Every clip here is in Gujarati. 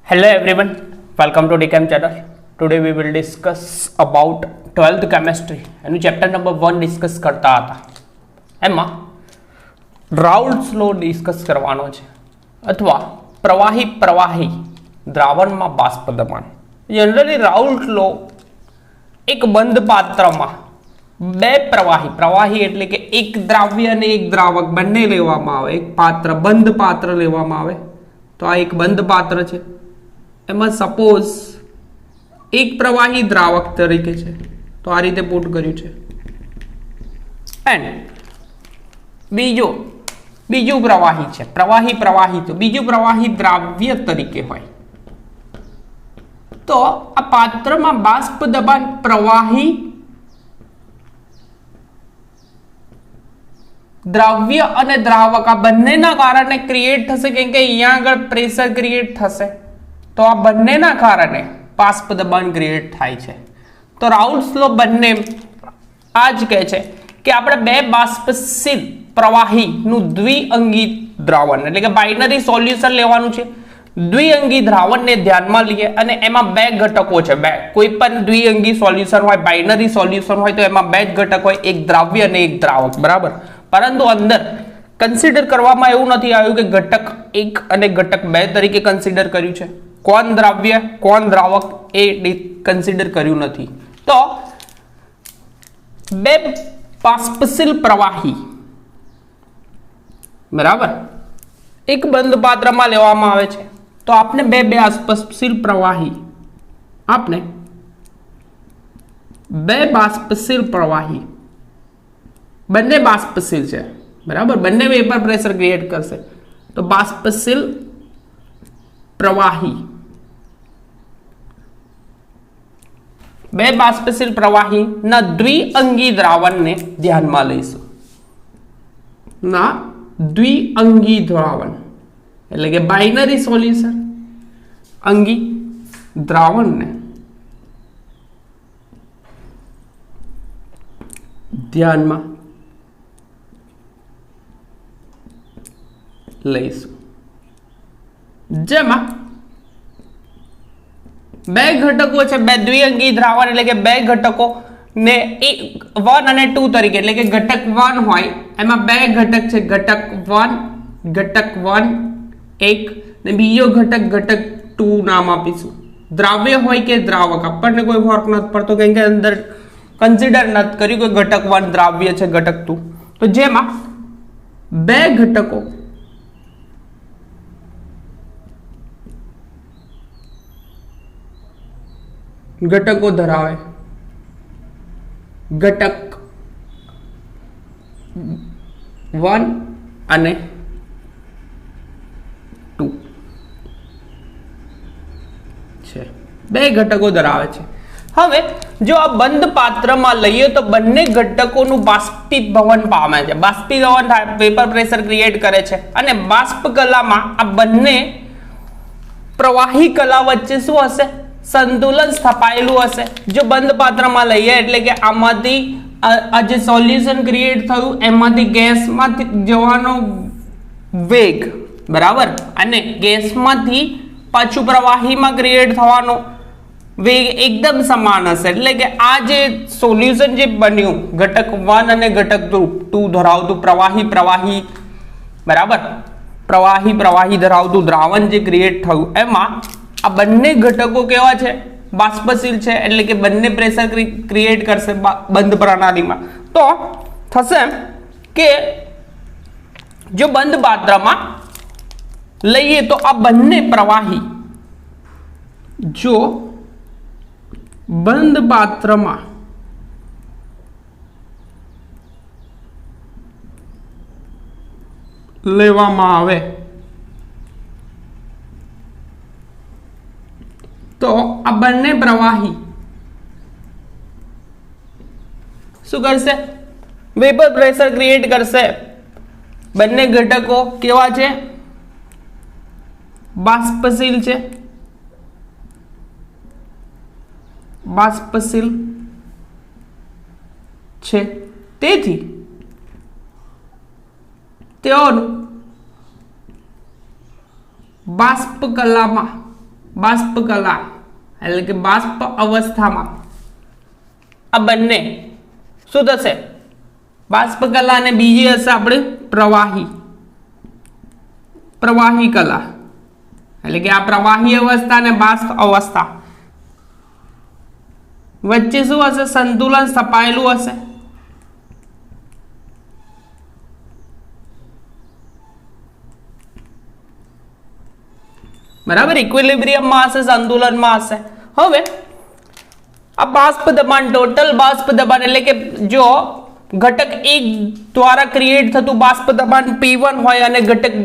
Hello everyone, welcome to DChem channel. Today we will discuss about 12th chemistry and chapter number 1 discuss કરતા હતા. એમાં રાઉલ્ટ્સ લો ડિસ્કસ કરવાનો છે અથવા પ્રવાહી દ્રાવણમાં બાષ્પ દબાણ. જનરલી રાઉલ્ટ લો એક બંધ પાત્રમાં બે પ્રવાહી એટલે કે એક દ્રાવ્ય અને એક દ્રાવક બંને લેવામાં આવે. એક પાત્ર બંધ પાત્ર લેવામાં આવે તો આ એક બંધ પાત્ર છે. એમાં સપોઝ એક પ્રવાહી દ્રાવક તરીકે છે તો આ રીતે પુટ કર્યું છે એન્ડ બીજું પ્રવાહી છે પ્રવાહી તો બીજું પ્રવાહી દ્રાવ્ય તરીકે હોય તો આ પાત્રમાં બાષ્પ દબાણ પ્રવાહી દ્રાવ્ય અને દ્રાવક આ બંનેના કારણે ક્રિએટ થશે કેમ કે અહીંયા આગળ પ્રેશર ક્રિએટ થશે તો આ બંનેના કારણે બાષ્પ દબાણ ક્રિએટ થાય છે. તો રાઉલ્ટ્સ લો બંને આ જ કહે છે કે આપણે બે બાષ્પશીલ પ્રવાહીનું દ્વિઅંગી દ્રાવણ એટલે કે બાઇનરી સોલ્યુશન લેવાનું છે. દ્વિઅંગી દ્રાવણને ધ્યાનમાં લઈએ અને એમાં બે ઘટકો છે. બે કોઈ પણ દ્વિઅંગી સોલ્યુશન હોય બાઇનરી સોલ્યુશન હોય તો એમાં બે જ ઘટક હોય, એક દ્રાવ્ય અને એક દ્રાવક, બરાબર. પરંતુ અંદર કન્સિડર કરવામાં એવું નથી આવ્યું કે ઘટક 1 અને ઘટક 2 તરીકે કન્સિડર કર્યું છે. કોણ દ્રાવ્ય કોણ દ્રાવક એ કન્સિડર કર્યું નથી. તો બે બાષ્પશીલ પ્રવાહી, બરાબર, એક બંધ પાત્રમાં લેવામાં આવે છે તો આપણે બે બાષ્પશીલ પ્રવાહી બંને બાષ્પશીલ છે, બરાબર, બંને વેપર પ્રેશર ક્રિએટ કરશે તો બાષ્પશીલ પ્રવાહી બે બાષ્પશીલ પ્રવાહીના દ્વિઅંગી દ્રાવણને ધ્યાનમાં લઈશું. ના દ્વિઅંગી દ્રાવણ એટલે કે બાઇનરી સોલ્યુશન અંગી દ્રાવણને ધ્યાનમાં લઈશું જેમાં બે ઘટકો છે. બે દ્વિઅંગી દ્રાવણ એટલે કે બે ઘટકો ને 1 અને 2 તરીકે એટલે કે ઘટક 1 હોય એમાં બે ઘટક છે. ઘટક 1 એક ને બીજો ઘટક 2 નામ આપીશું. દ્રાવ્ય હોય કે દ્રાવક આપણને કોઈ ફરક નથી પડતો કેમ કે અંદર કન્સિડર નથી કર્યું કે ઘટક 1 દ્રાવ્ય છે ઘટક 2. તો જેમાં બે ઘટકો ધરાવે ઘટક 1 અને 2 છે. બે ઘટકો ધરાવે છે. હવે જો આ બંધ પાત્રમાં લઈએ તો બંને ઘટકોનું બાષ્પીભવન પામે છે. બાષ્પીભવન થાય, વેપર પ્રેશર ક્રિએટ કરે છે અને બાષ્પ કલામાં આ બંને પ્રવાહી કલા વચ્ચે શું હશે? સંતુલન સ્થપાયેલું હશે. જો બંધ પાત્રમાં લઈએ એટલે કે આમાંથી આ જે સોલ્યુશન ક્રિએટ થયું એમાંથી ગેસમાંથી જવાનો વેગ, બરાબર, અને ગેસમાંથી પાછું પ્રવાહીમાં ક્રિએટ થવાનો વેગ એકદમ સમાન હશે. એટલે કે આ જે સોલ્યુશન જે બન્યું ઘટક 1 અને ઘટક 2 ધરાવતું પ્રવાહી, બરાબર, પ્રવાહી ધરાવતું દ્રાવણ જે ક્રિએટ થયું એમાં આ બંને ઘટકો કેવા છે? બાષ્પશીલ છે એટલે કે બંને પ્રેશર ક્રિએટ કરશે બંધ પ્રણાલીમાં. તો થશે કે જો બંધ પાત્રમાં લઈએ તો આ બંને પ્રવાહી જો બંધ પાત્રમાં લેવામાં આવે તો આ બંને પ્રવાહી શું કરશે? વેપર પ્રેશર ક્રિએટ કરશે. બંને ઘટકો કેવા છે? બાષ્પશીલ છે. તેથી તેઓનું બાષ્પ કલામાં બાષ્પ કલા એટલે કે બાષ્પ અવસ્થામાં આ બંને શું થશે? બાષ્પ કલા અને બીજી હશે આપણે પ્રવાહી કલા એટલે કે આ પ્રવાહી અવસ્થા અને બાષ્પ અવસ્થા વચ્ચે શું હશે? સંતુલન સ્થપાયેલું હશે. બરાબર, ઇક્વિલિબ્રિયમમાં હશે, સંતુલનમાં હશે. હવે આ બાષ્પ દબાણ, ટોટલ બાષ્પ દબાણ એટલે કે જો ઘટક 1 દ્વારા ક્રિએટ થતું બાષ્પ દબાણ P1 હોય અને ઘટક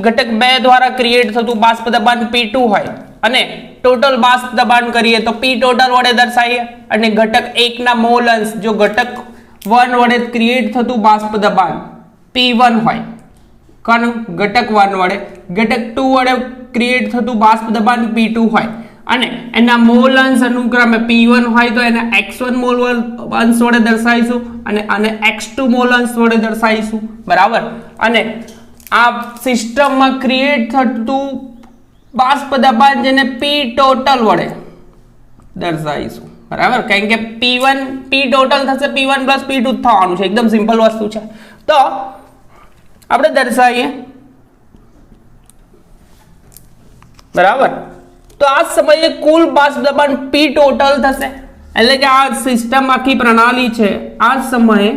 ઘટક 2 દ્વારા ક્રિએટ થતું બાષ્પ દબાણ P2 હોય અને ટોટલ બાષ્પ દબાણ કરીએ તો P ટોટલ વડે દર્શાવીએ અને ઘટક 1 ના મોલ અંશ જો ઘટક 1 વડે ક્રિએટ થતું બાષ્પ દબાણ P1 હોય ઘટક 1 વડે, ઘટક 2 વડે ક્રિએટ થતું બાષ્પ દબાણ P2 હોય અને એના મોલ અંશ અનુક્રમે P1 હોય તો એને x1 મોલ અંશ વડે દર્શાવીશું અને x2 મોલ અંશ વડે દર્શાવીશું. બરાબર, અને આ સિસ્ટમમાં ક્રિએટ થતું બાષ્પ દબાણ જેને P ટોટલ વડે દર્શાવીશું. બરાબર, કારણ કે P1 P ટોટલ થશે P1 P2 થવાનું છે. એકદમ સિમ્પલ વસ્તુ છે. તો આપણે દર્શાવીએ. બરાબર, તો આ સમયે કુલ બાષ્પ દબાણ P ટોટલ થશે એટલે કે આ સિસ્ટમ આખી પ્રણાલી છે. આ સમયે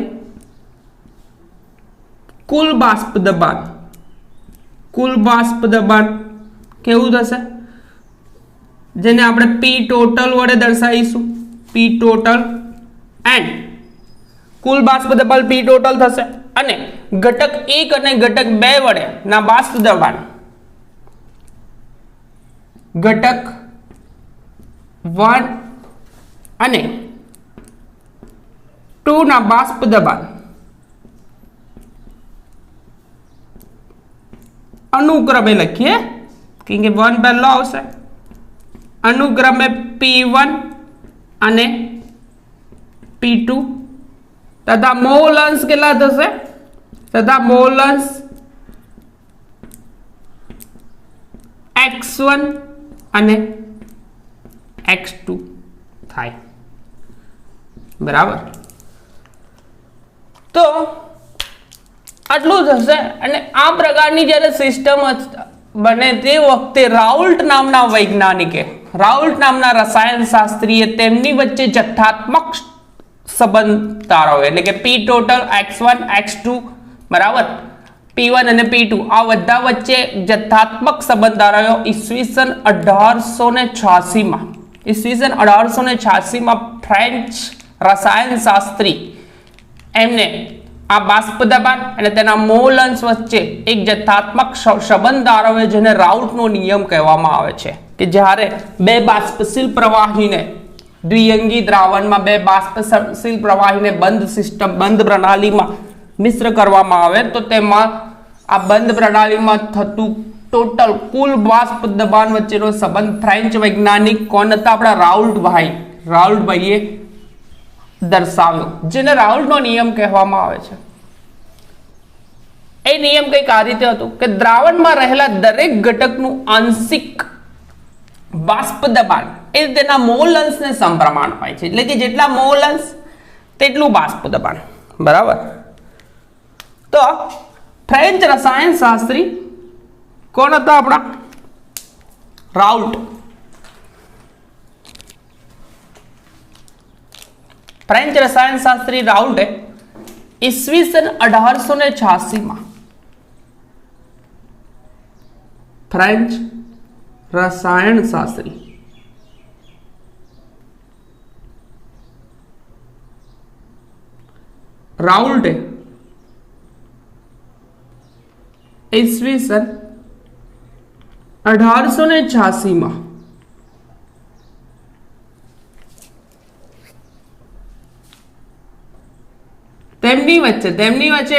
કુલ બાષ્પ દબાણ કેવું થશે? જેને આપણે P ટોટલ વડે દર્શાવીશું. P ટોટલ એન્ડ કુલ બાષ્પ દબાણ P ટોટલ થશે અને ઘટક 1 અને ઘટક 2 વડે ના બાષ્પ દબાણ ઘટક 1 અને 2 ના બાષ્પ દબાણ અનુક્રમે લખીએ કેમ કે 1 પહેલો આવશે. અનુક્રમે P1 અને P2 તથા મોલ અંશ કેટલા થશે? તથા મોલ અંશ x1 અને x2 થાય. બરાબર, તો આટલું થશે. અને આ પ્રકારની જ્યારે સિસ્ટમ બને તે વખતે રાઉલ્ટ નામના વૈજ્ઞાનિકે, રાઉલ્ટ નામના રસાયણશાસ્ત્રીએ તેમની વચ્ચે જથ્થાત્મક સંબંધ તારવ્યો એટલે કે P ટોટલ x1 x2 બરાબર P1 અને P2 આ બધા વચ્ચે જથ્થાત્મક સંબંધ તારવ્યો. ઈસવીસન 1886 માં ફ્રેન્ચ રસાયણશાસ્ત્રી એમને આ બાષ્પ દબાણ અને તેના મોલ અંશ વચ્ચે એક જથ્થાત્મક સંબંધ તારવ્યો જેને રાઉલ્ટનો નિયમ કહેવામાં આવે છે કે જ્યારે બે બાષ્પશીલ પ્રવાહીને દ્વિઅંગી દ્રાવણમાં બે બાષ્પશીલ પ્રવાહીને બંધ પ્રણાલીમાં મિશ્ર કરવામાં આવે તો તેમાં આ બંધ પ્રણાલીમાં થતું ટોટલ કુલ બાષ્પ દબાણ વચ્ચેનો સંબંધ ફ્રેન્ચ વૈજ્ઞાનિક કોણ હતા? આપણા રાઉલ્ટભાઈએ દર્શાવ્યો જેને રાઉલ્ટનો નિયમ કહેવામાં આવે છે. એ નિયમ કંઈક આ રીતે હતો કે દ્રાવણમાં રહેલા દરેક ઘટકનું આંશિક બાષ્પ દબાણ એ તેના મોલ અંશને સમપ્રમાણ હોય છે એટલે કે જેટલા મોલ અંશ તેટલું બાષ્પ દબાણ. બરાબર, તો ફ્રેન્ચ રસાયણશાસ્ત્રી કોણ હતા? આપણા રાઉલ્ટ. ફ્રેન્ચ રસાયણશાસ્ત્રી રાઉલ્ટે ઈસવીસન 1886 માં ફ્રેન્ચ રસાયણશાસ્ત્રી રાઉલ્ટે ઈસવીસન 1886 માં તેમની વચ્ચે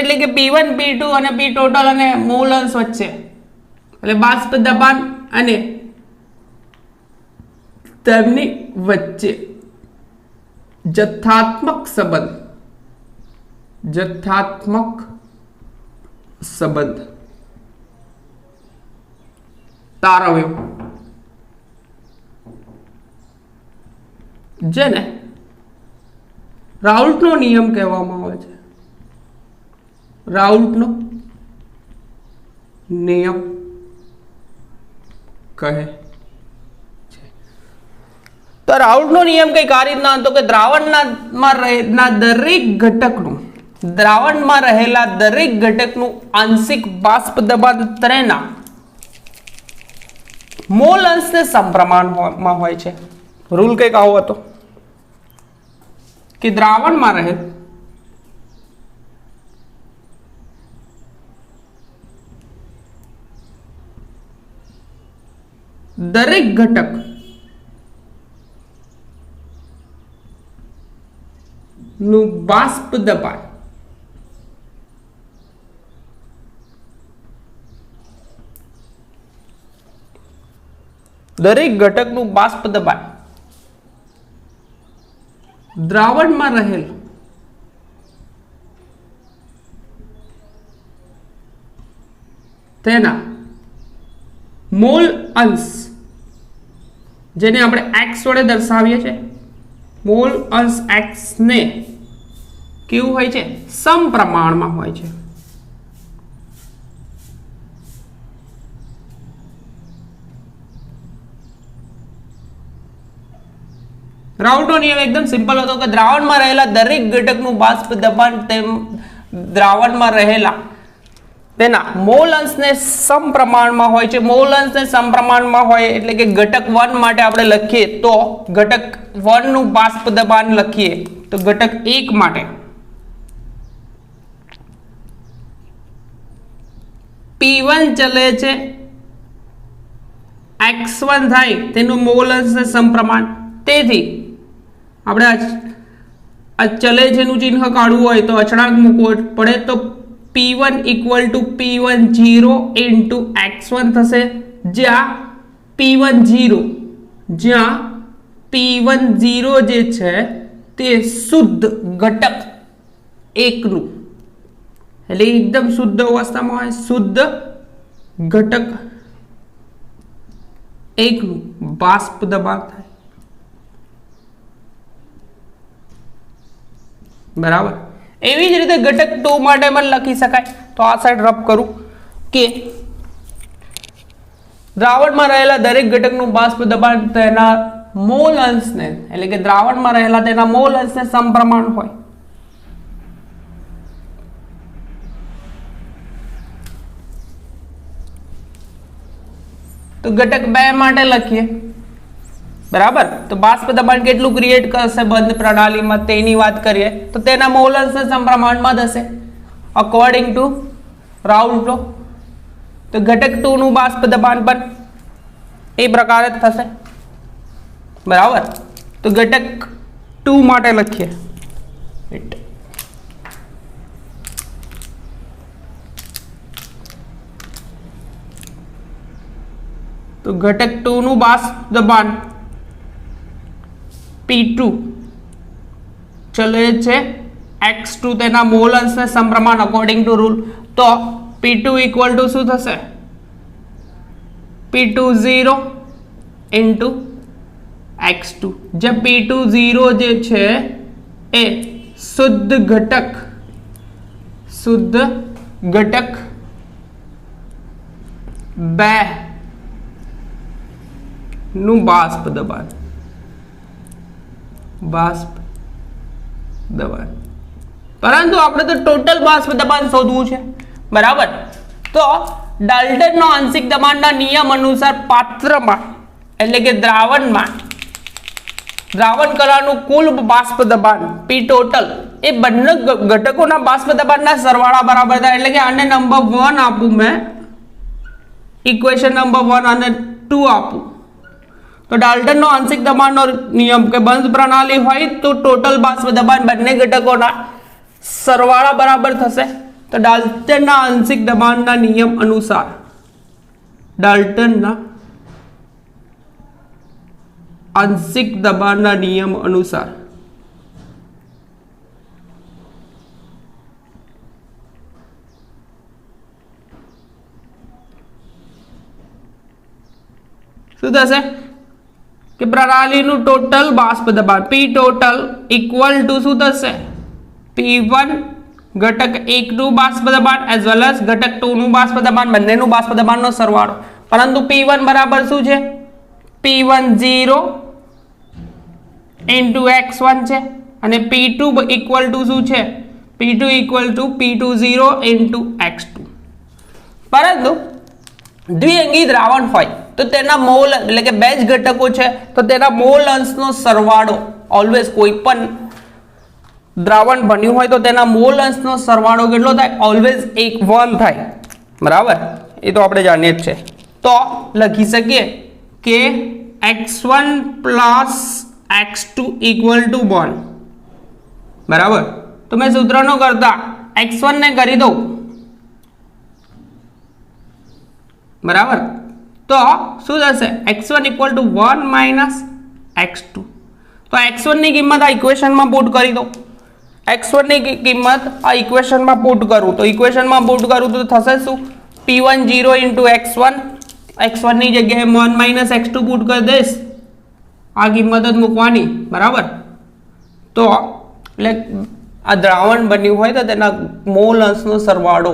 એટલે કે P1 P2 અને P ટોટલ અને મોલ અંશ વચ્ચે એટલે બાષ્પ દબાણ અને તેમની વચ્ચે જથ્થાત્મક સંબંધ તારવ્યો, જેને રાઉલ્ટનો નિયમ કહેવામાં આવે છે. રાઉલ્ટનો નિયમ કહે છે. તો રાઉલ્ટનો નિયમ કઈક આ રીતના હતો કે દ્રાવણમાં રહેલા દરેક ઘટકનું આંશિક બાષ્પ દબાણ તેના મોલ અંશને સમપ્રમાણમાં હોય છે. રૂલ કઈક આવો હતો કે દ્રાવણમાં રહેલ દરેક ઘટક નું બાષ્પ દબાણ દ્રાવણમાં રહેલ તેના મોલ અંશ, જેને આપણે x વડે દર્શાવીએ છીએ, મોલ અંશ x ને કેવું હોય છે? સમપ્રમાણમાં હોય છે. રાઉલ્ટનો નિયમ એકદમ સિમ્પલ હતો કે દ્રાવણમાં રહેલા દરેક ઘટકનું બાષ્પ દબાણ દ્રાવણમાં રહેલા તેના મોલ અંશને સમપ્રમાણમાં હોય છે. મોલ અંશને સમપ્રમાણમાં હોય એટલે કે ઘટક 1 માટે આપણે લખીએ તો ઘટક 1 નું બાષ્પ દબાણ લખીએ તો ઘટક 1 માટે P1 ચલે છે, x1 થાય તેનું મોલ અંશને સમપ્રમાણ. તેથી આપણે આ ચલે જેનું ચિહ્ન કાઢવું હોય તો અચળાંક મૂકવો પડે તો P1 equal to P10 into x1 થશે, જ્યાં P10 જે છે તે શુદ્ધ ઘટક 1 નું, એટલે એકદમ શુદ્ધ અવસ્થામાં હોય, શુદ્ધ ઘટક 1 નું બાષ્પ દબાણ થાય. બરાબર. એવી જ રીતે ઘટક 2 માટે પણ લખી શકાય. તો આ સાઈડ રફ કરું કે દ્રાવણમાં રહેલા દરેક ઘટકનું બાષ્પ દબાણ તેના મોલ અંશને, એટલે કે દ્રાવણમાં રહેલા તેના મોલ અંશને સમપ્રમાણ હોય. તો ઘટક 2 માટે લખીએ. બરાબર. તો બાષ્પ દબાણ કેટલું ક્રિએટ કરશે બંધ પ્રણાલીમાં તેની વાત કરીએ તો તેના મોલ અંશને સમપ્રમાણમાં હશે અકોર્ડિંગ ટુ રાઉલ્ટ લો. તો ઘટક 2 નું બાષ્પ દબાણ પણ એ પ્રકારે જ થશે. બરાબર. તો ઘટક 2 માટે લખીએ તો ઘટક 2 નું બાષ્પ દબાણ P2 ચલે છે x2 તેના મોલ અંશને સમપ્રમાણ અકોર્ડિંગ ટુ રૂલ. તો P2 ઇક્વલ ટુ શું થશે? P20 into x2, જે P20 જે છે એ શુદ્ધ ઘટક 2 નું બાષ્પ દબાણ પરંતુ આપણે તો ટોટલ બાષ્પ દબાણ શોધવું છે. બરાબર. તો ડાલ્ટનનો આંશિક દબાણના નિયમ અનુસાર પાત્રમાં એટલે કે દ્રાવણ કલાનું કુલ બાષ્પ દબાણ P ટોટલ એ બંને ઘટકોના બાષ્પ દબાણના સરવાળા બરાબર થાય. એટલે કે આને નંબર 1 આપું મેં, ઇક્વેશન નંબર 1 અને 2 આપું. તો ડાલ્ટનનો આંશિક દબાણનો નિયમ કે બંધ પ્રણાલી હોય તો ટોટલ બાષ્પ દબાણ બંને ઘટકોના સરવાળા બરાબર થશે. તો ડાલ્ટનના આંશિક દબાણના નિયમ અનુસાર શું થશે કે પ્રણાલીનું ટોટલ બાષ્પ દબાણ P ટોટલ ઇક્વલ ટુ શું થશે P1 ઘટક 1 નું બાષ્પ દબાણ એઝ વેલ એઝ ઘટક 2 નું બાષ્પ દબાણ, બંનેનું બાષ્પ દબાણનો સરવાળો. પરંતુ P1 બરાબર શું છે P10 ઇન્ટુ x1 છે અને P2 ઇક્વલ ટુ શું છે P2 equal to P20 into x2. પરંતુ દ્વિઅંગી દ્રાવણ હોય તો તેના મોલ એટલે કે બે જ ઘટકો છે તો તેના મોલ અંશનો સરવાળો ઓલવેઝ કોઈ પણ દ્રાવણ બન્યું હોય તો તેના મોલ અંશનો સરવાળો કેટલો થાય ઓલવેઝ 1 થાય. બરાબર, એ તો આપણે જાણીએ જ છે. તો લખી શકીએ કે x1 plus x2 equal to 1. બરાબર, તો મેં સૂત્રનો કરતા x1 ને કરી દઉં. બરાબર, તો શું થશે x1 equal to 1 minus x2. તો x1 ની કિંમત આ ઇક્વેશનમાં પુટ કરી દો. x1 ની કિંમત આ ઇક્વેશનમાં પુટ કરું તો ઇક્વેશનમાં પુટ કરું તો થશે શું P10 ઇન્ટુ x1, x1 ની જગ્યાએ 1 માઇનસ x2 પુટ કરી દઈશ, આ કિંમત જ મૂકવાની. બરાબર, તો એટલે આ દ્રાવણ બન્યું હોય તો તેના મોલ અંશનો સરવાળો,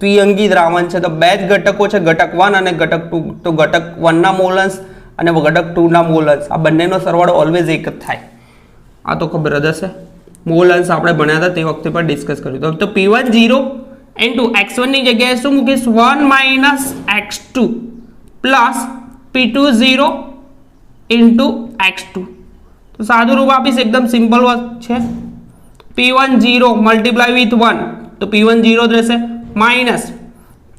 દ્વિઅંગી દ્રાવણ છે તો બે જ ઘટકો છે ઘટક 1 અને ઘટક 2, તો ઘટક 1 ના મોલ અંશ અને ઘટક 2 ના મોલ અંશ આ બંનેનો સરવાળો ઓલવેઝ એક જ થાય. આ તો ખબર જ હશે, મોલ અંશ આપણે ભણ્યા હતા તે વખતે પણ ડિસ્કસ કર્યું. તો P10 ઇન્ટુ x1 ની જગ્યાએ શું મૂકીશ 1 minus x2 plus P20 into x2. તો સાદું રૂપ આપીશ, એકદમ સિમ્પલ છે. P10 મલ્ટીપ્લાય વિથ 1 તો P10 રહેશે minus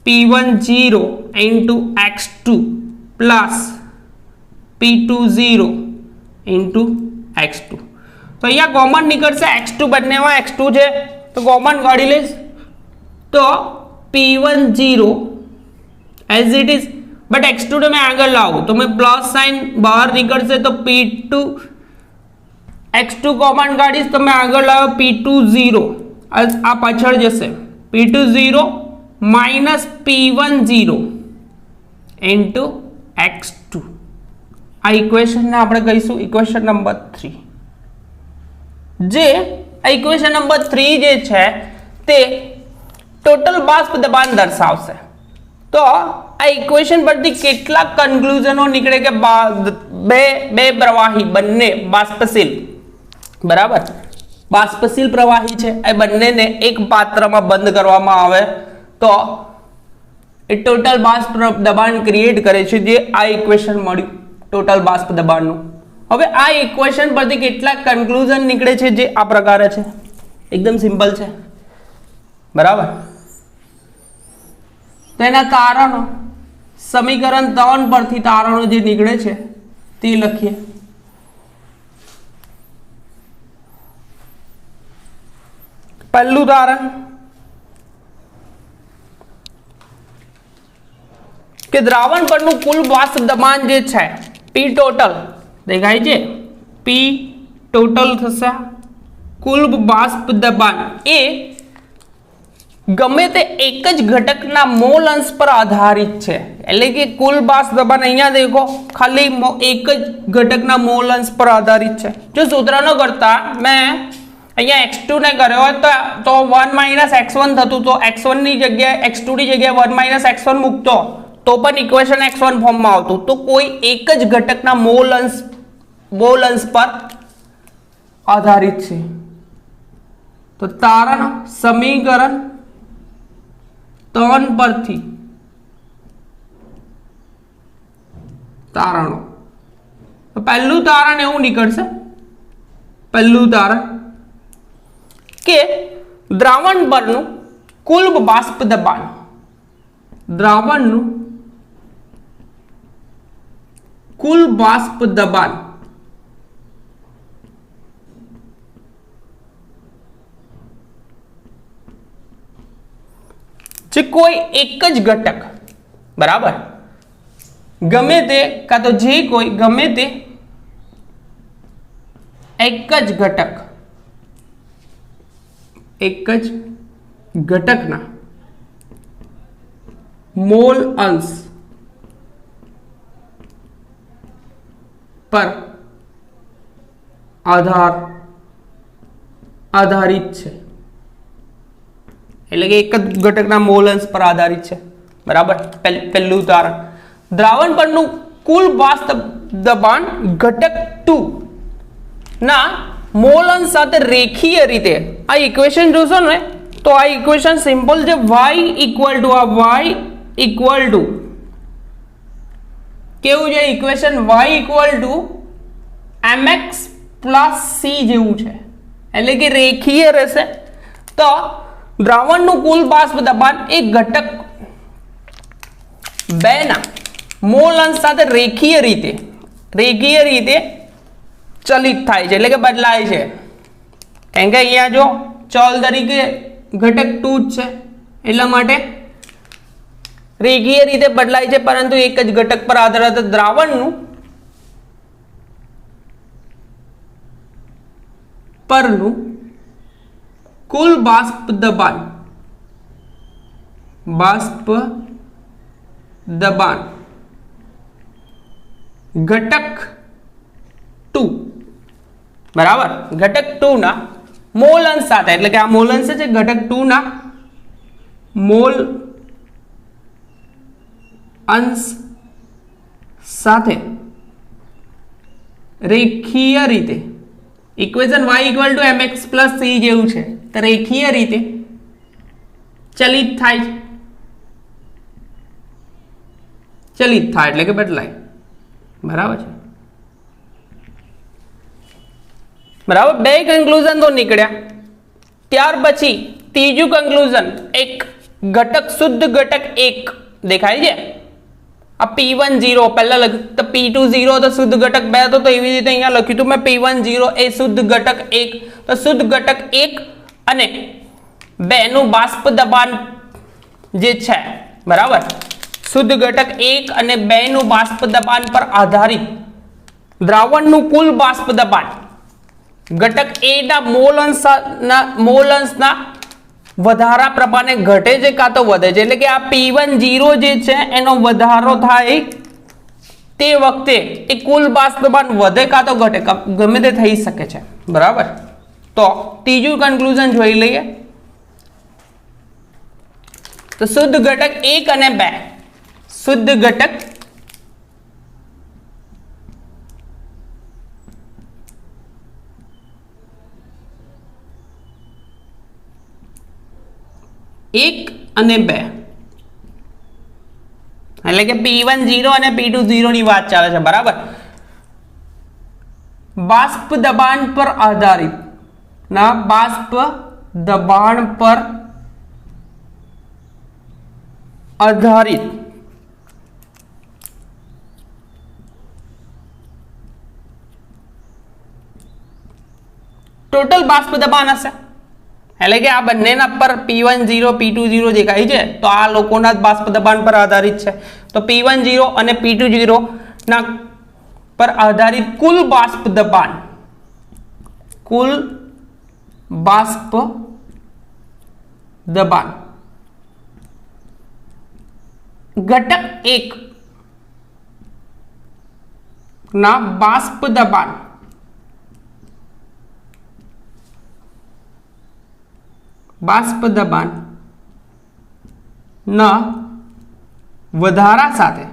P10 into x2 plus P20 into x2. તો અહીંયા કોમન નીકળશે x2, બંનેમાં x2 છે તો કોમન કાઢી લઈશ. તો P10 as it is, but x2 ને મેં આગળ લાવું તો મેં પ્લસ સાઇન બહાર નીકળશે તો P2 x2 કોમન કાઢીશ તો મેં આગળ લાવ્યો P20, આ પાછળ જશે P20 minus P10 into x2. આ ઇક્વેશનને આપણે કહીશું ઇક્વેશન નંબર 3. જે આ ઇક્વેશન નંબર 3 જે છે તે ટોટલ બાષ્પ દબાણ દર્શાવશે. તો આ ઇક્વેશન પરથી કેટલા કન્ક્લુઝનો નીકળે કે બે પ્રવાહી બંને બાષ્પશીલ, બરાબર, બાષ્પશીલ પ્રવાહી છે એ બંનેને એક પાત્રમાં બંધ કરવામાં આવે તો એ ટોટલ બાષ્પ દબાણ ક્રિએટ કરે છે, જે આ ઇક્વેશન મળ્યું ટોટલ બાષ્પ દબાણનું. હવે આ ઇક્વેશન પરથી કેટલા કન્ક્લુઝન નીકળે છે જે આ પ્રકારે છે, એકદમ સિમ્પલ છે. બરાબર, તેના તારણો સમીકરણ 3 પરથી તારણો જે નીકળે છે તે લખીએ. પહેલું તારણ કે દ્રાવણ પરનું કુલ બાષ્પ દબાણ જે છે P ટોટલ દેખાય છે, P ટોટલ થશે કુલ બાષ્પ દબાણ એ ગમે તે એક જ ઘટકના મોલ અંશ પર આધારિત છે. એટલે કે કુલ બાષ્પ દબાણ અહીંયા દેખો ખાલી એક જ ઘટકના મોલ અંશ પર આધારિત છે. જો સૂત્રનો કરતા મેં અહીંયા x2 ને કર્યો હોય તો 1 માઇનસ x1 થતું, તો x1 ની જગ્યાએ x2 ની જગ્યાએ 1 માઇનસ x1 મૂકતો તો પણ ઇક્વેશન x1 ફોર્મમાં આવતું. તો કોઈ એક જ ઘટકના મોલ અંશ પર આધારિત છે. તો તારણ સમીકરણ 3 પરથી તારણો. તો પહેલું તારણ એવું નીકળશે, પહેલું તારણ કે દ્રાવણ પરનું કુલ બાષ્પ દબાણ, દ્રાવણનું કુલ બાષ્પ દબાણ જે કોઈ એક જ ઘટક, બરાબર, ગમે તે કા તો જે કોઈ ગમે તે એક જ ઘટકના મોલ અંશ પર આધારિત છે, એટલે કે એક જ ઘટકના મોલ અંશ પર આધારિત છે, બરાબર. પહેલું ઉદાહરણ, દ્રાવણ પરનું કુલ બાષ્પ દબાણ ઘટક 2 ના મોલ અંશ સાથે રેખીય રીતે, આ ઇક્વેશન જોશો ને તો આ ઇક્વેશન સિમ્પલ છે, y ઇક્વલ ટુ કેવું છે equation, y equal to mx plus c જેવું છે, એટલે કે રેખીય રહેશે. તો દ્રાવણનું કુલ બાષ્પ દબાણ એ ઘટક 2 ના મોલ અંશ સાથે રેખીય રીતે ચલિત થાય છે, એટલે કે બદલાય છે. કેમ કે અહીંયા જો ચલ તરીકે ઘટક 2 જ છે, એટલા માટે રેખીય રીતે બદલાય છે, પરંતુ એક જ ઘટક પર આધારિત દ્રાવણનું પરનું કુલ બાષ્પ દબાણ ઘટક 2, બરાબર, ઘટક 2 ના મોલ અંશ સાથે, એટલે કે આ મોલ અંશ છે ઘટક 2 ના મોલ અંશ સાથે રેખીય રીતે, equation y equal to mx plus c જેવું છે, તો રેખીય રીતે ચલિત થાય એટલે કે બદલાય, બરાબર છે. બરાબર, બે કન્ક્લુઝન તો નીકળ્યા. ત્યાર પછી ત્રીજું કન્ક્લુઝન, એક ઘટક શુદ્ધ ઘટક 1 દેખાય છે, આ P1 0 પહેલા લખ્યું તો P2 0 તો શુદ્ધ ઘટક 2 તો એવી રીતે અહીંયા લખ્યું હતું મેં P1 0 એ શુદ્ધ ઘટક 1, તો શુદ્ધ ઘટક 1 અને 2 નું બાષ્પ દબાણ જે છે, બરાબર, શુદ્ધ ઘટક 1 અને 2 નું બાષ્પ દબાણ પર આધારિત દ્રાવણનું કુલ બાષ્પ દબાણ ઘટક A ના મોલ અંશના વધારા પ્રમાણે ઘટે છે કાં તો વધે છે, એટલે કે આ P1 0 જે છે એનો વધારો થાય તે વખતે એ કુલ બાષ્પ દબાણ વધે કાં તો ઘટે, ગમે તે થઈ શકે છે, બરાબર. તો ત્રીજું કન્ક્લુઝન જોઈ લઈએ. તો શુદ્ધ ઘટક 1 અને 2, શુદ્ધ ઘટક એક અને 2, એટલે કે P1 0 અને P2 0 ની વાત ચાલે છે, બરાબર. બાષ્પ દબાણ પર આધારિત ટોટલ બાષ્પ દબાણ હશે, એટલે કે આ બંનેના પર P1 0 P2 0 દેખાય છે, તો આ લોકોના બાષ્પ દબાણ પર આધારિત છે. તો P1 0 અને P2 0 ના પર આધારિત કુલ બાષ્પ દબાણ ઘટક 1 ના બાષ્પ દબાણ ના વધારા સાથે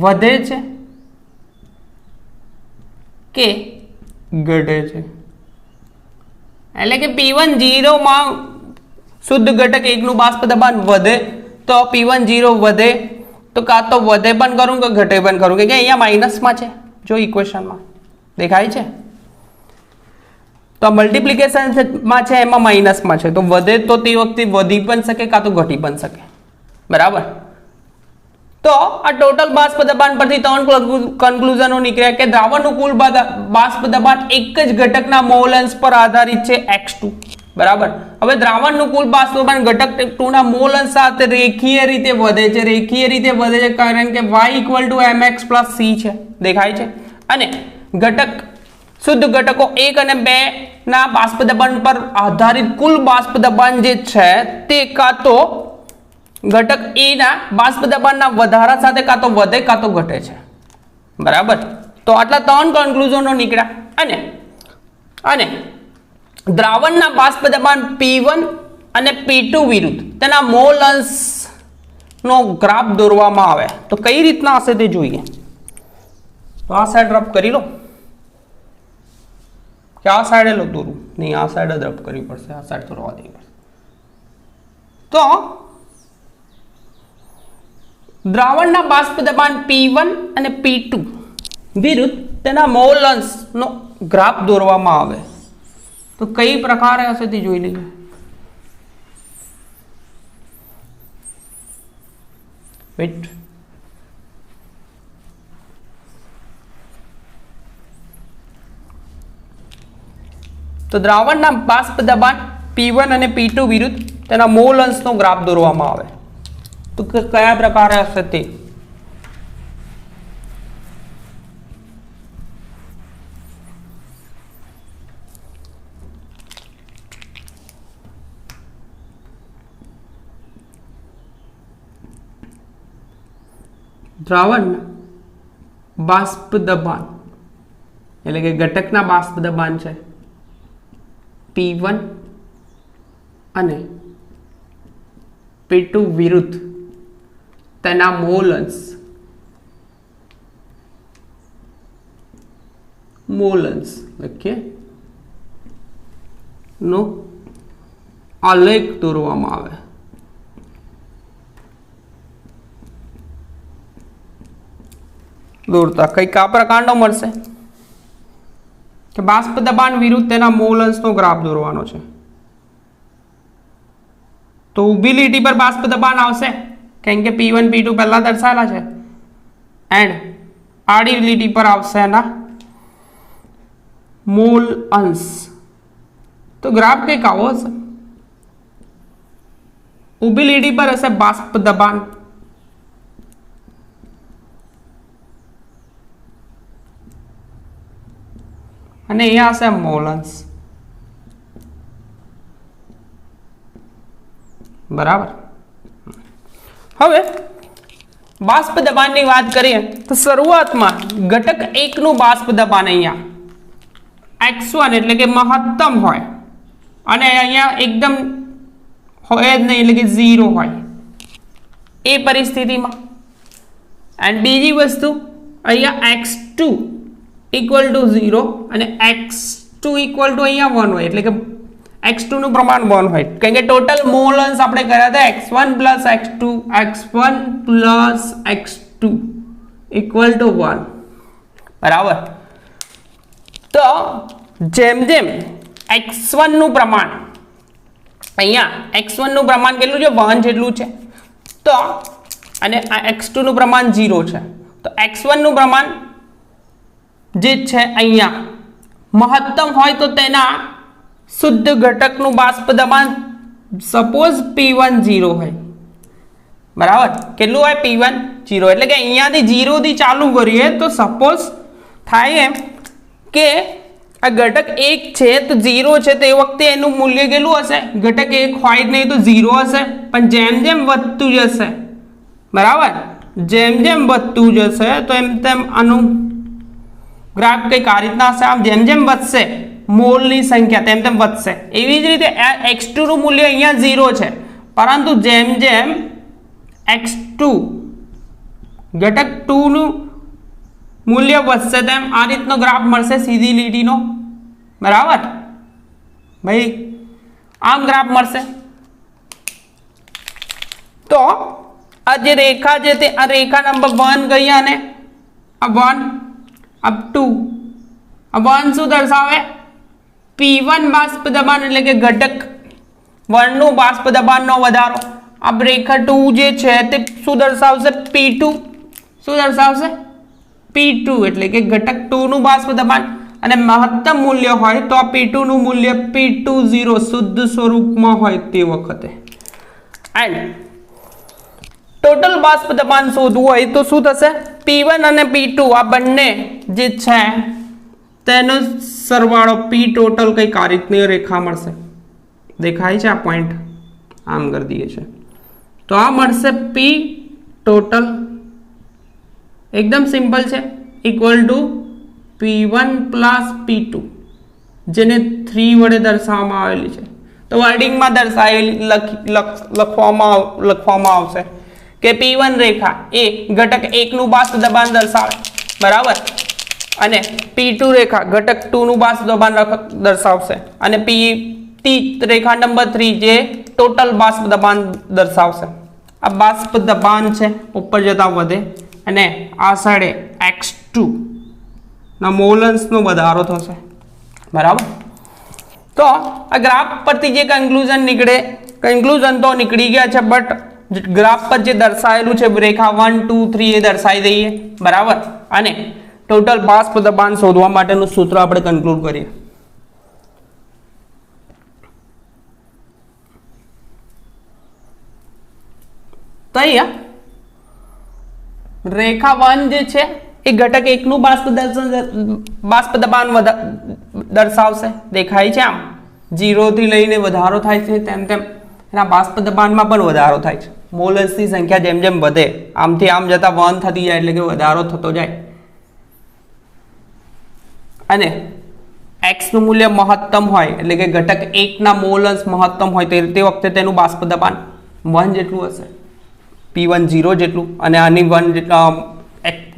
વધે છે કે ઘટે છે, એટલે કે P1 0 માં શુદ્ધ ઘટક 1 નું બાષ્પ દબાણ વધે તો P1 0 વધે તો કાં તો વધે પણ કરું કે ઘટે પણ કરું, કે અહીંયા માઇનસમાં છે, જો ઇક્વેશનમાં દેખાય છે, તો મલ્ટીપ્લિકેશન માં છે એમાં માઇનસમાં છે, તો વધે તો તે વખતે વધી પણ શકે કાં તો ઘટી પણ શકે, બરાબર. તો આ ટોટલ બાષ્પ દબાણ પરથી 3 કન્ક્લુઝનો નીકળ્યા કે દ્રાવણનું કુલ બાષ્પ દબાણ એક જ ઘટકના મોલ અંશ પર આધારિત છે x2, બરાબર. હવે દ્રાવણનું કુલ બાષ્પ દબાણ ઘટક 2 ના મોલ અંશ સાથે રેખીય રીતે વધે છે, કારણ કે y equal to mx plus c છે, દેખાય છે. અને શુદ્ધ ઘટકો 1 અને 2 ના બાષ્પ દબાણ પર આધારિત કુલ બાષ્પ દબાણ જે છે તે કાં તો ઘટક એ ના બાષ્પ દબાણના વધારા સાથે કાં તો વધે કાં તો ઘટે છે, બરાબર. તો આટલા 3 કન્ક્લુઝનો નીકળ્યા. અને દ્રાવણના બાષ્પ દબાણ P1 અને P2 વિરુદ્ધ તેના મોલ અંશનો ગ્રાફ દોરવામાં આવે તો કઈ રીતના હશે તે જોઈએ. તો આ સાઈડ રફ કરી લો કે આ સાઈડે લો દોરું, નહીં આ સાઈડ જ રફ કરવી પડશે, આ સાઈડ તો રહેવા દેવી પડશે. તો દ્રાવણના બાષ્પ દબાણ P1 અને P2 વિરુદ્ધ તેના મોલ અંશનો ગ્રાફ દોરવામાં આવે તો કઈ પ્રકારે હશે તે જોઈ લઈએ. વેટ, તો દ્રાવણના બાષ્પ દબાણ P1 અને P2 વિરુદ્ધ તેના મોલ અંશનો ગ્રાફ દોરવામાં આવે તો કયા પ્રકારે હશે તે. દ્રાવણના બાષ્પ દબાણ એટલે કે ઘટકના બાષ્પ દબાણ છે P1 અને P2 વિરુદ્ધ તેના મોલ અંશ લખીએ નો આલેખ દોરવામાં આવે. દોરતા કંઈક આ પ્રકારનો મળશે કે બાષ્પ દબાણ વિરુદ્ધ તેના મોલ અંશનો ગ્રાફ દોરવાનો છે. તો ઊભી લીટી પર બાષ્પ દબાણ આવશે કારણ કે P1 P2 પહેલા દર્શાવેલા છે, એન્ડ આડી લીટી પર આવશે એના મોલ અંશ. તો ગ્રાફ કંઈક આવો હશે. ઊભી લીટી પર હશે બાષ્પ દબાણ, અને અહીંયા હશે મોલ અંશ, બરાબર. હવે બાષ્પ દબાણની વાત કરીએ તો શરૂઆતમાં ઘટક 1 નું બાષ્પ દબાણ અહીંયા x1 એટલે કે મહત્તમ હોય અને અહીંયા એકદમ હોય જ નહીં એટલે કે 0 હોય એ પરિસ્થિતિમાં. એન્ડ બીજી વસ્તુ અહીંયા x2 ઇક્વલ ટુ 0 અને x2 ઇક્વલ ટુ અહીંયા 1 હોય એટલે કે x2 નું પ્રમાણ 1 હોય કારણ કે ટોટલ મોલ અંશ આપણે કર્યા હતા x1 plus x2 equal to 1, બરાબર. તો જેમ જેમ x1 નું પ્રમાણ અહીંયા x1 નું પ્રમાણ કેટલું છે 1 જેટલું છે, તો અને x2 નું પ્રમાણ 0 છે, તો x1 નું પ્રમાણ જે છે અહીંયા મહત્તમ હોય તો તેના શુદ્ધ ઘટકનું બાષ્પ દબાણ સપોઝ P1 0 હોય, બરાબર. કેટલું હોય P1 0 એટલે કે અહીંયાથી 0 થી ચાલુ કરીએ તો સપોઝ થાય એમ કે આ ઘટક 1 છે તો 0 છે તો એ વખતે એનું મૂલ્ય કેટલું હશે, ઘટક 1 હોય નહીં તો 0 હશે, પણ જેમ જેમ વધતું જશે, બરાબર, જેમ જેમ વધતું જશે તો એમ તેમ આનું ગ્રાફ કંઈક આ રીતના હશે. આમ જેમ જેમ વધશે મોલની સંખ્યા તેમ તેમ વધશે. એવી જ રીતે x2 નું મૂલ્ય અહીંયા 0 છે, પરંતુ જેમ જેમ x2 ઘટક 2 નું મૂલ્ય વધશે તેમ આ રીતનો ગ્રાફ મળશે સીધી લીટીનો, બરાબર ભાઈ, આમ ગ્રાફ મળશે. તો આ જે રેખા છે તે આ રેખા નંબર 1 ગઈ અને આ 1 અપ 2 આ 1 શું દર્શાવે P1 બાષ્પ દબાણ એટલે કે ઘટક 1 નું બાષ્પ દબાણનો વધારો. આ રેખા 2 જે છે તે શું દર્શાવશે P2, શું દર્શાવશે P2 એટલે કે ઘટક 2 નું બાષ્પ દબાણ, અને મહત્તમ મૂલ્ય હોય તો આ P2 નું મૂલ્ય P20 શુદ્ધ સ્વરૂપમાં હોય તે વખતે. એન્ડ ટોટલ બાષ્પ દબાણ શોધવું હોય તો શું થશે P1 અને P2 આ બંને જે છે તેનો સરવાળો P ટોટલ કંઈક આ રીતની રેખા મળશે. દેખાય છે આ પોઈન્ટ, આમ કરી દઈએ છે તો આ મળશે પી ટોટલ, એકદમ સિમ્પલ છે, equal to P1 plus P2, જેને 3 વડે દર્શાવવામાં આવેલી છે. તો વર્ડિંગમાં દર્શાવેલી લખવામાં આવશે કે P1 રેખા એ ઘટક 1 નું બાષ્પ દબાણ દર્શાવે, બરાબર, અને P2 રેખા ઘટક 2 નું બાષ્પ દબાણ દર્શાવશે, અને રેખા નંબર 3 જે ટોટલ બાષ્પ દબાણ દર્શાવશે. આ બાષ્પ દબાણ છે ઉપર જતા વધે અને આ સાઈડે x2 ના મોલન્સનો વધારો થશે, બરાબર. તો આ ગ્રાફ પરથી જે કન્ક્લુઝન તો નીકળી ગયા છે, બટ ગ્રાફ પર જે દર્શાવેલું છે રેખા 1 2 3 એ દર્શાવી દઈએ, બરાબર, અને ટોટલ બાષ્પ દબાણ શોધવા માટેનું સૂત્ર આપણે કન્ક્લુડ કરીએ. તો અહીંયા રેખા 1 જે છે એ ઘટક 1 નું બાષ્પ દબાણ દર્શાવશે, દેખાય છે આમ 0 થી લઈને વધારો થાય છે તેમ તેમ એના બાષ્પ દબાણમાં પણ વધારો થાય છે. મોલન્સની સંખ્યા જેમ જેમ વધે આમથી આમ જતા 1 થતી જાય, એટલે કે વધારો થતો જાય, અને x નું મૂલ્ય મહત્તમ હોય એટલે કે ઘટક 1 ના મોલન્સ મહત્તમ હોય તે વખતે તેનું બાષ્પ દબાણ 1 જેટલું હશે, P1 0 જેટલું, અને આની 1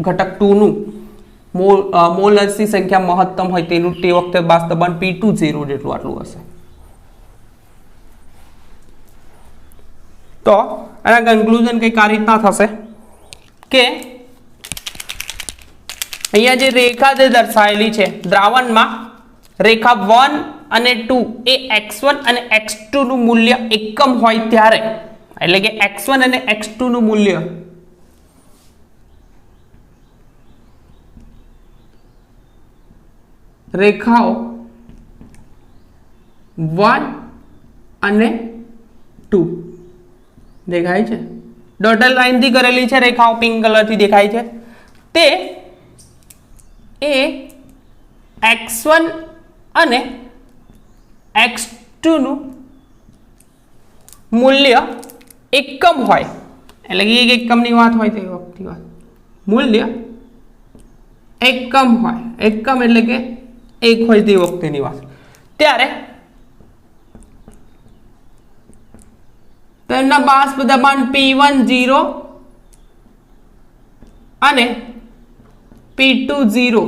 ઘટક 2 નું મોલન્સની સંખ્યા મહત્તમ હોય તેનું તે વખતે બાષ્પ દબાણ P2 0 જેટલું આટલું હશે. તો આના કન્ક્લુઝન કંઈક આ રીતના થશે કે અહીંયા જે રેખા જે દર્શાવેલી છે દ્રાવણમાં, રેખા 1 અને 2 એ x1 અને x2 નું મૂલ્ય એકમ હોય ત્યારે, એટલે કે x1 અને x2 નું મૂલ્ય રેખાઓ 1 અને 2 દેખાય છે, ડોટેડ લાઈન થી કરેલી છે રેખાઓ, પિંક કલર થી દેખાય છે, તે એ x1 અને x2 નું મૂલ્ય એકમ હોય, એટલે કે એક એકમની વાત હોય તે વખતની વાત, મૂલ્ય એકમ હોય, એકમ એટલે કે 1 હોય તે વખતેની વાત, ત્યારે તેના બાષ્પ દબાણ P1 0 અને P2 0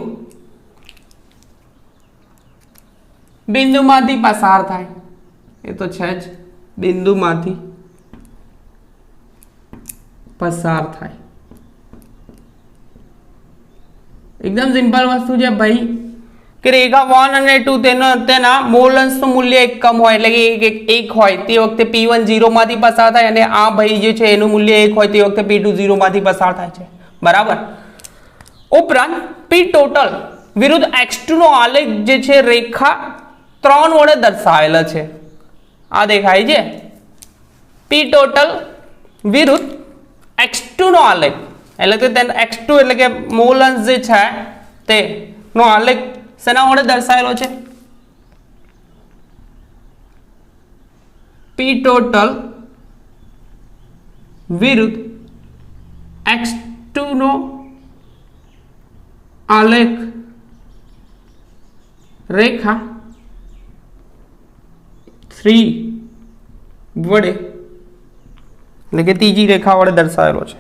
બિંદુમાંથી પસાર થાય, એ તો છે જ, બિંદુમાંથી પસાર થાય. એકદમ સિમ્પલ વસ્તુ છે ભાઈ કે રેખા 1 અને 2 તેના મોલન્સનું મૂલ્ય એકમ હોય, એટલે કે 1 હોય તે વખતે P1 0 માંથી પસાર થાય, અને આ ભાઈ જે છે એનું મૂલ્ય 1 હોય તે વખતે P2 0 માંથી પસાર થાય છે, બરાબર. ઉપરાંત P ટોટલ વિરુદ્ધ x2 નો આલેખ જે છે રેખા 3 વડે દર્શાવેલો છે, આ દેખાય છે, P ટોટલ વિરુદ્ધ x2 નો આલેખ, એટલે કે x2 એટલે કે મોલન્સ જે છે તે નો આલેખ શેના વડે દર્શાવેલો છે? P ટોટલ વિરુદ્ધ x2 નો આલેખ રેખા 3 વડે, એટલે કે ત્રીજી રેખા વડે દર્શાવેલો છે,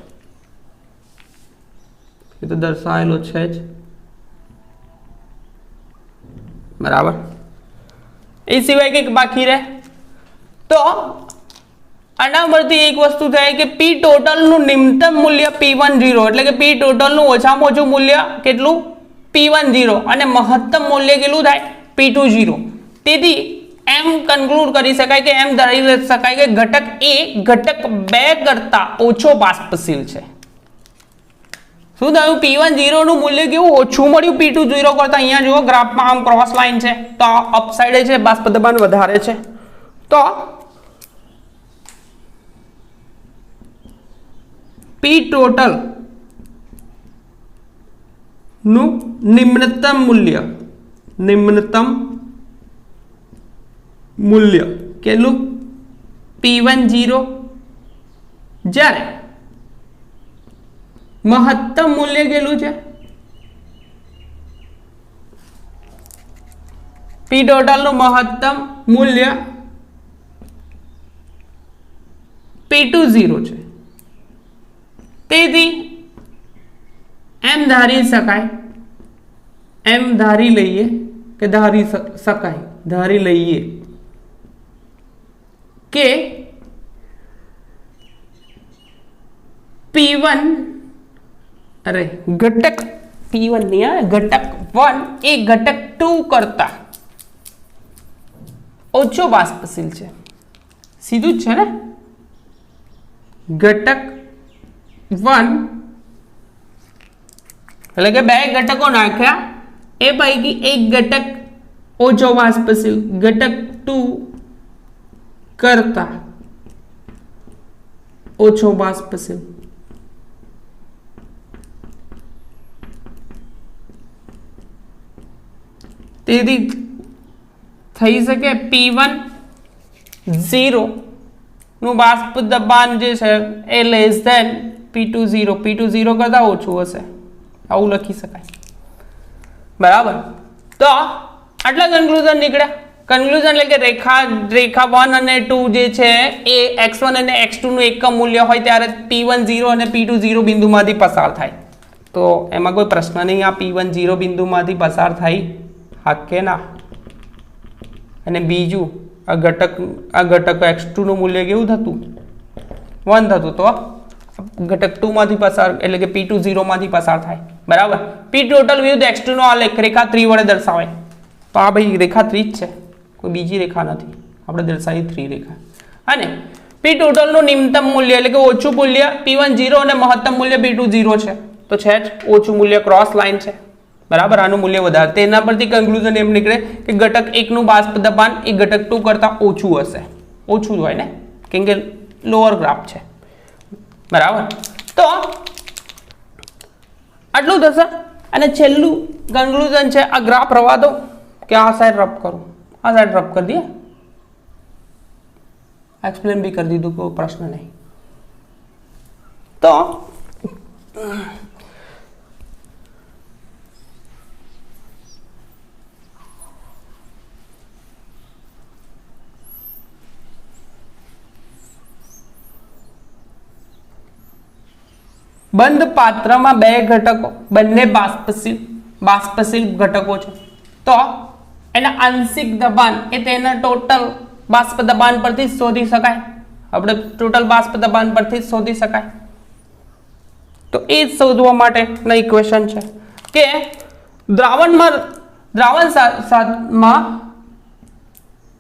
એ તો દર્શાવેલો છે જ, બરાબર. એ સિવાય કંઈક બાકી રહે તો આના પરથી એક વસ્તુ થાય કે P ટોટલ નું નિમ્નતમ મૂલ્ય P1 0, એટલે કે P ટોટલ નું ઓછામાં ઓછું મૂલ્ય કેટલું? P1 0, અને મહત્તમ મૂલ્ય કેટલું થાય? P2 0. તેથી એમ કન્ક્લુડ કરી શકાય કે એમ ધારી શકાય કે ઘટક A ઘટક 2 કરતા ઓછો બાષ્પશીલ છે. શું થયું? P1 0 નું મૂલ્ય કેવું ઓછું મળ્યું P2 0 કરતા. અહીંયા જુઓ ગ્રાફમાં આમ ક્રોસ લાઈન છે, તો અપ સાઈડે છે બાષ્પ દબાણ વધારે છે, તો P ટોટલ નું નિમ્નતમ મૂલ્ય કેટલું? P1 0 જ્યારે મહત્તમ મૂલ્ય કેટલું છે? પી ટોટલ નું મહત્તમ મૂલ્ય P2 0 છે. તેથી એમ ધારી શકાય, એમ ધારી લઈએ કે ધારી લઈએ કે P1 ઘટક P1 નહીં, ઘટક 1 એ ઘટક 2 કરતા ઓછો બાષ્પશીલ છે. સીધું જ છે ને. ઘટક 1 એટલે કે બે ઘટકો નાખ્યા, એ પૈકી એક ઘટક ઓછો બાષ્પશીલ, ઘટક 2 કરતા ઓછો બાષ્પશીલ. તેથી થઈ શકે P1 0 નું બાષ્પ દબાણ જે છે એ લેસ ધેન P2 0, P2 0 કરતા ઓછું હશે, આવું લખી શકાય. બરાબર. તો આટલા કન્ક્લુઝન નીકળ્યા. કન્ક્લુઝન એટલે કે રેખા 1 અને 2 જે છે એ x1 અને x2 નું એકમ મૂલ્ય હોય ત્યારે P1 0 અને P2 0 બિંદુમાંથી પસાર થાય. તો એમાં કોઈ પ્રશ્ન નહીં, આ P1 0 બિંદુમાંથી પસાર થાય હા કે ના. અને બીજું આ ઘટક x2 નું મૂલ્ય કેવું થતું? 1 થતું. તો ઘટક 2 માંથી પસાર એટલે કે P2 0 માંથી પસાર થાય. બરાબર. P ટોટલ વિરુદ્ધ x2 નો આલેખ રેખા 3 વડે દર્શાવાય. તો આ ભાઈ રેખા 3 જ છે, કોઈ બીજી રેખા નથી, આપણે દર્શાવી 3 રેખા. અને P ટોટલ નું નિમ્નતમ મૂલ્ય એટલે કે ઓછું મૂલ્ય P1 0 અને મહત્તમ મૂલ્ય P2 0 છે. તો છે જ ઓછું મૂલ્ય ક્રોસ લાઈન છે. બરાબર. આનું મૂલ્ય વધારે, તેના પરથી કન્ક્લુઝન એમ નીકળે કે ઘટક 1 નું બાષ્પ દબાણ એ ઘટક 2 કરતા ઓછું હશે. ઓછું જ હોય ને, કેમ કે લોઅર ગ્રાફ છે. બરાબર. તો આટલું થશે. અને છેલ્લું કન્ક્લુઝન છે, આ ગ્રાફ રવા દો કે આ સાઈડ રફ કરું, આ સાઈડ રફ કરી દઈએ, एक्सप्लेन भी कर दी तो कोई प्रश्न नहीं. तो બંધ પાત્રમાં બે ઘટકો, બંને બાષ્પશીલ ઘટકો છે. તો એના આંશિક દબાણ એ તેના ટોટલ બાષ્પ દબાણ પરથી શોધી શકાય. આપણે ટોટલ બાષ્પ દબાણ પરથી શોધી શકાય. તો એ શોધવા માટેના ઇક્વેશન છે કે દ્રાવણમાં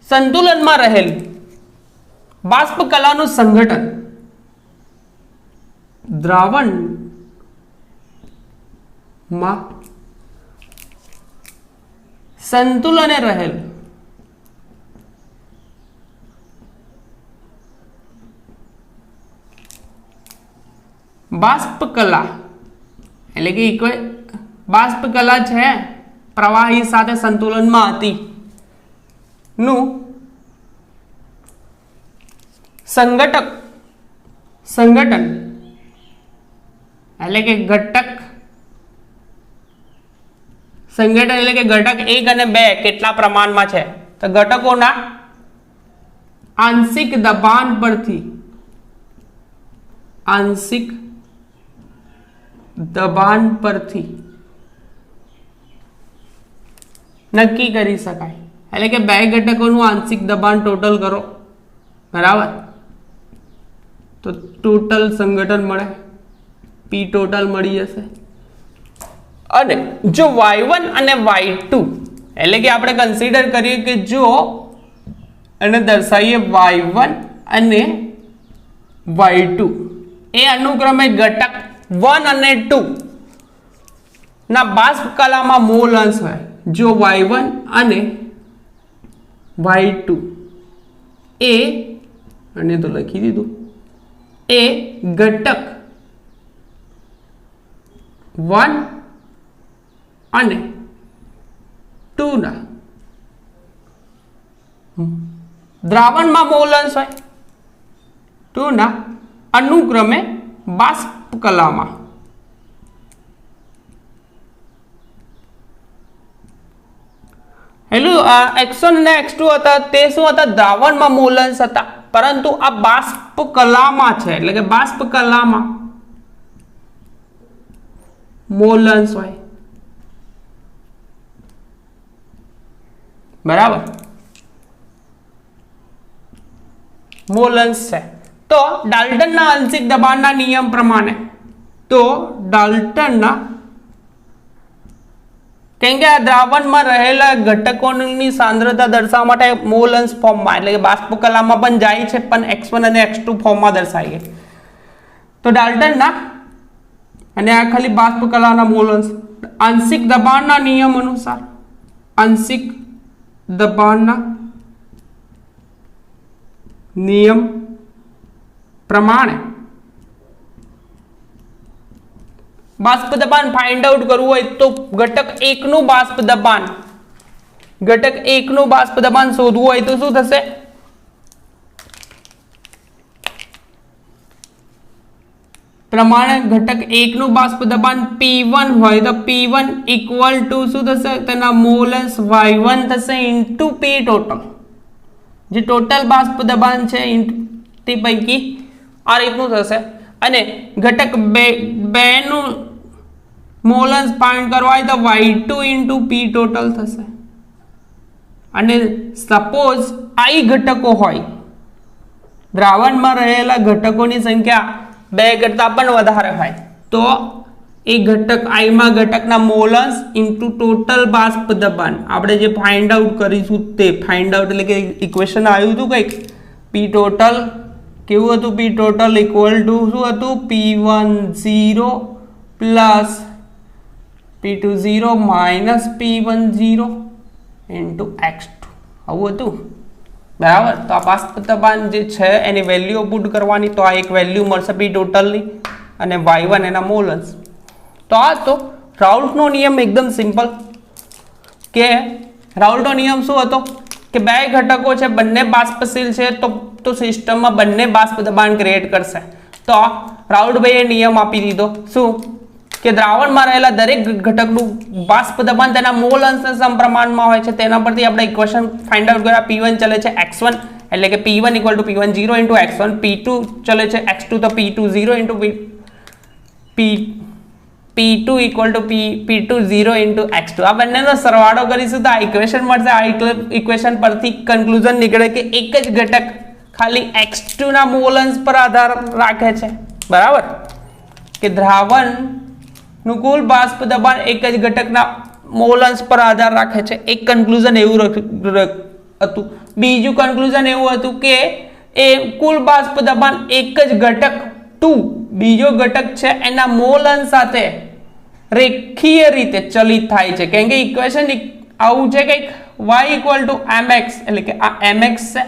સંતુલનમાં રહેલી બાષ્પ કલાનું સંઘટન, દ્રાવણમાં સંતુલને રહેલ બાષ્પ કલા એટલે કે બાષ્પ કલા છે પ્રવાહી સાથે સંતુલનમાં હતી નું સંઘટન એટલે કે ઘટક સંઘટન એટલે કે ઘટક 1 અને 2 કેટલા પ્રમાણમાં છે. તો ઘટકોના આંશિક દબાણ પરથી નક્કી કરી શકાય. એટલે કે બે ઘટકોનું આંશિક દબાણ ટોટલ કરો. બરાબર. તો ટોટલ સંઘટન મળે, P ટોટલ મળી જશે. અને જો y1 અને y2 એટલે કે આપણે કન્સિડર કરીએ કે જો એને દર્શાવીએ y1 અને y2 એ અનુક્રમે ઘટક 1 અને 2 ના બાષ્પ કલામાં મોલ અંશ હોય. જો y1 અને y2 એ અને તો લખી દીધું એ ઘટક 1 અને 2 ના દ્રાવણમાં મોલ અંશ હોય 2 ના અનુક્રમે બાષ્પ કલામાં x1 અને x2 હતા તે શું હતા? દ્રાવણમાં મોલન્સ હતા, પરંતુ આ બાષ્પ કલામાં છે એટલે કે બાષ્પ કલામાં મોલન્સ હોય, બરાબર, મોલન્સ છે. તો ડાલ્ટનના આંશિક દબાણના નિયમ પ્રમાણે, તો ડાલ્ટનના, કેમ કે આ દ્રાવણમાં રહેલા ઘટકોની સાંદ્રતા દર્શાવવા માટે મોલન્સ ફોર્મમાં એટલે કે બાષ્પ કલામાં પણ જાય છે, પણ x1 અને x2 ફોર્મમાં દર્શાવીએ. તો ડાલ્ટનના, અને આ ખાલી બાષ્પ કલાના મોલન્સ, આંશિક દબાણના નિયમ અનુસાર, આંશિક દબાણના નિયમ પ્રમાણે બાષ્પ દબાણ ફાઇન્ડ આઉટ કરવું હોય તો ઘટક 1 નું બાષ્પ દબાણ, ઘટક 1 નું બાષ્પ દબાણ શોધવું હોય તો શું થશે? પ્રમાણે ઘટક 1 નું બાષ્પ દબાણ P1 હોય તો P1 ઇક્વલ ટુ શું થશે? તેના મોલન્સ Y1 થશે ઇન્ટુ P ટોટલ, જે ટોટલ બાષ્પ દબાણ છે તે પૈકી આ રીતનું થશે. અને ઘટક 2 નું મોલન્સ ફાઇન્ડ કરવા હોય તો Y2 ઇન્ટુ P ટોટલ થશે. અને સપોઝ I ઘટકો હોય, દ્રાવણમાં રહેલા ઘટકોની સંખ્યા 2 કરતા પણ વધારે હોય તો એ ઘટક I માં ઘટકના મોલન્સ ઇન્ટુ ટોટલ બાષ્પ દબાણ આપણે જે ફાઇન્ડ આઉટ કરીશું તે ફાઇન્ડ આઉટ એટલે કે ઇક્વેશન આવ્યું હતું કંઈક P ટોટલ કેવું હતું? P ટોટલ ઇક્વલ ટુ શું હતું? P10 plus P20 minus P10 into x2 આવું હતું, બરાબર. તો આ બાષ્પ દબાણ જે છે એની વેલ્યુ પુટ કરવાની, તો આ એક વેલ્યુ મળશે P ટોટલની અને Y1 એના મોલન્સ. તો આ તો રાઉલ્ટનો નિયમ એકદમ સિમ્પલ, કે રાઉલ્ટનો નિયમ શું હતો કે બે ઘટકો છે બંને બાષ્પશીલ છે તો સિસ્ટમમાં બંને બાષ્પ દબાણ ક્રિએટ કરશે. તો રાઉલ્ટભાઈએ નિયમ આપી દીધો શું કે દ્રાવણમાં રહેલા દરેક ઘટકનું બાષ્પ દબાણ તેના મોલ અંશના સમપ્રમાણમાં હોય છે. તેના પરથી આપણે ઇક્વેશન ફાઇન્ડ આઉટ કર્યા. P1 ચલે છે x1 એટલે કે P1 = P10 * x1, P2 ચલે છે x2 તો P20 * P2 = P20 * x2. આ બંનેનો સરવાળો કરીશું તો આ ઇક્વેશન મળશે. આ ઇક્વેશન પરથી કન્ક્લુઝન નીકળે કે એક જ ઘટક ખાલી x2 ના મોલ અંશ પર આધાર રાખે છે, બરાબર, કે દ્રાવણ નું કુલ બાષ્પ દબાણ એક જ ઘટકના મોલ અંશ પર આધાર રાખે છે. એક કન્ક્લુઝન એવું હતું. બીજું કન્ક્લુઝન એવું હતું કે એ કુલ બાષ્પ દબાણ એક જ ઘટક 2 બીજો ઘટક છે એના મોલ અંશ સાથે રેખીય રીતે ચલિત થાય છે. કેમ કે ઇક્વેશન આવું છે કે y = mx એટલે કે આ mx છે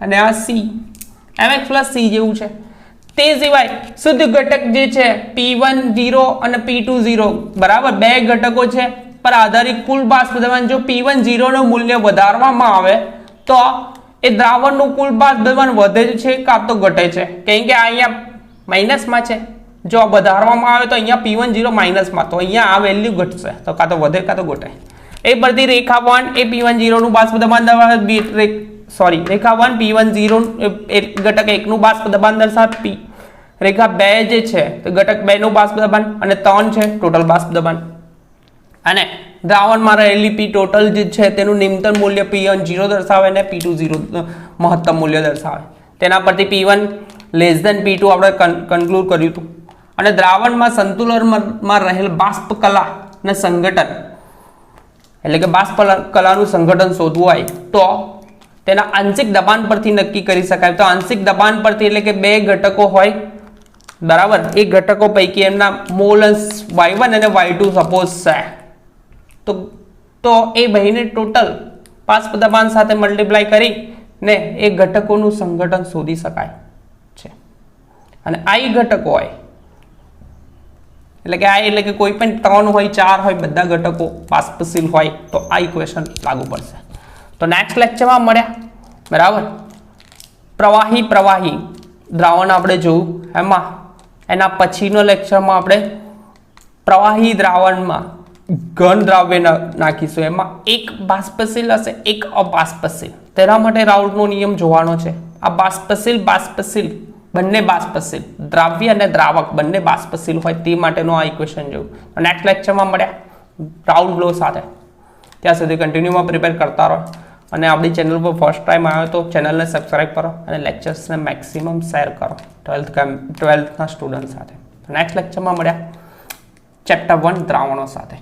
અને આ c, mx + c જેવું છે. તે સિવાય શુદ્ધ ઘટક જે છે P10 અને P20, બરાબર, બે ઘટકો છે પર આધારિત કુલ બાષ્પ દબાણ જો P10 નું મૂલ્ય વધારવામાં આવે તો એ દ્રાવણનું કુલ બાષ્પ દબાણ વધે છે કાં તો ઘટે છે. કેમ કે આ અહીંયા માઇનસમાં છે, જો વધારવામાં આવે તો અહીંયા P10 માઇનસમાં, તો અહીંયા આ વેલ્યુ ઘટશે, તો કાં તો વધે કાં તો ઘટે. એ પરથી રેખા 1 એ P10 નું બાષ્પ દબાણ રેખા 1 P10 ઘટક 1 નું બાષ્પ દબાણ દર્શાવે, રેખા 2 જે છે તો ઘટક 2 નું બાષ્પ દબાણ અને 3 છે ટોટલ બાષ્પ દબાણ. અને દ્રાવણમાં રહેલી P ટોટલ જે છે તેનું નિમ્નતમ મૂલ્ય P10 દર્શાવે અને P20 મહત્તમ મૂલ્ય દર્શાવે. તેના પરથી P1 < P2 આપણે કન્ક્લુડ કર્યું હતું. અને દ્રાવણમાં સંતુલનમાં રહેલ બાષ્પ કલાના સંઘટન એટલે કે બાષ્પ કલાનું સંઘટન શોધવું હોય તો તેના આંશિક દબાણ પરથી નક્કી કરી શકાય. તો આંશિક દબાણ પરથી એટલે કે બે ઘટકો હોય, બરાબર, એ ઘટકો પૈકી એમના મોલ અંશ y1 અને y2 સપોઝ છે તો એ બહીને ટોટલ બાષ્પ દબાણ સાથે મલ્ટીપ્લાય કરીને એ ઘટકોનું સંઘટન શોધી શકાય છે. અને I ઘટકો હોય એટલે કે કોઈ પણ 3 હોય 4 હોય બધા ઘટકો બાષ્પશીલ હોય તો આ ઇક્વેશન લાગુ પડશે. તો નેક્સ્ટ લેક્ચરમાં મળ્યા, બરાબર. પ્રવાહી દ્રાવણ આપણે જોયું, એમાં એના પછીનો લેક્ચરમાં આપણે પ્રવાહી દ્રાવણમાં ઘન દ્રાવ્ય નાખીશું. એમાં એક બાષ્પશીલ હશે, એક અબાષ્પશીલ. તેના માટે રાઉલ્ટનો નિયમ જોવાનો છે. આ બાષ્પશીલ બંને બાષ્પશીલ, દ્રાવ્ય અને દ્રાવક બંને બાષ્પશીલ હોય તે માટેનો આ ઇક્વેશન જોયું. નેક્સ્ટ લેક્ચરમાં મળ્યા રાઉલ્ટ લો સાથે. ત્યાં સુધી કન્ટિન્યુમાં પ્રિપેર કરતા રહો અને આપણી ચેનલ પર ફર્સ્ટ ટાઈમ આવ્યો તો ચેનલને સબસ્ક્રાઇબ કરો અને લેક્ચર્સને મેક્સિમમ શેર કરો 12થના સ્ટુડન્ટ સાથે. નેક્સ્ટ લેક્ચરમાં મળ્યા ચેપ્ટર 1 દ્રાવણો સાથે.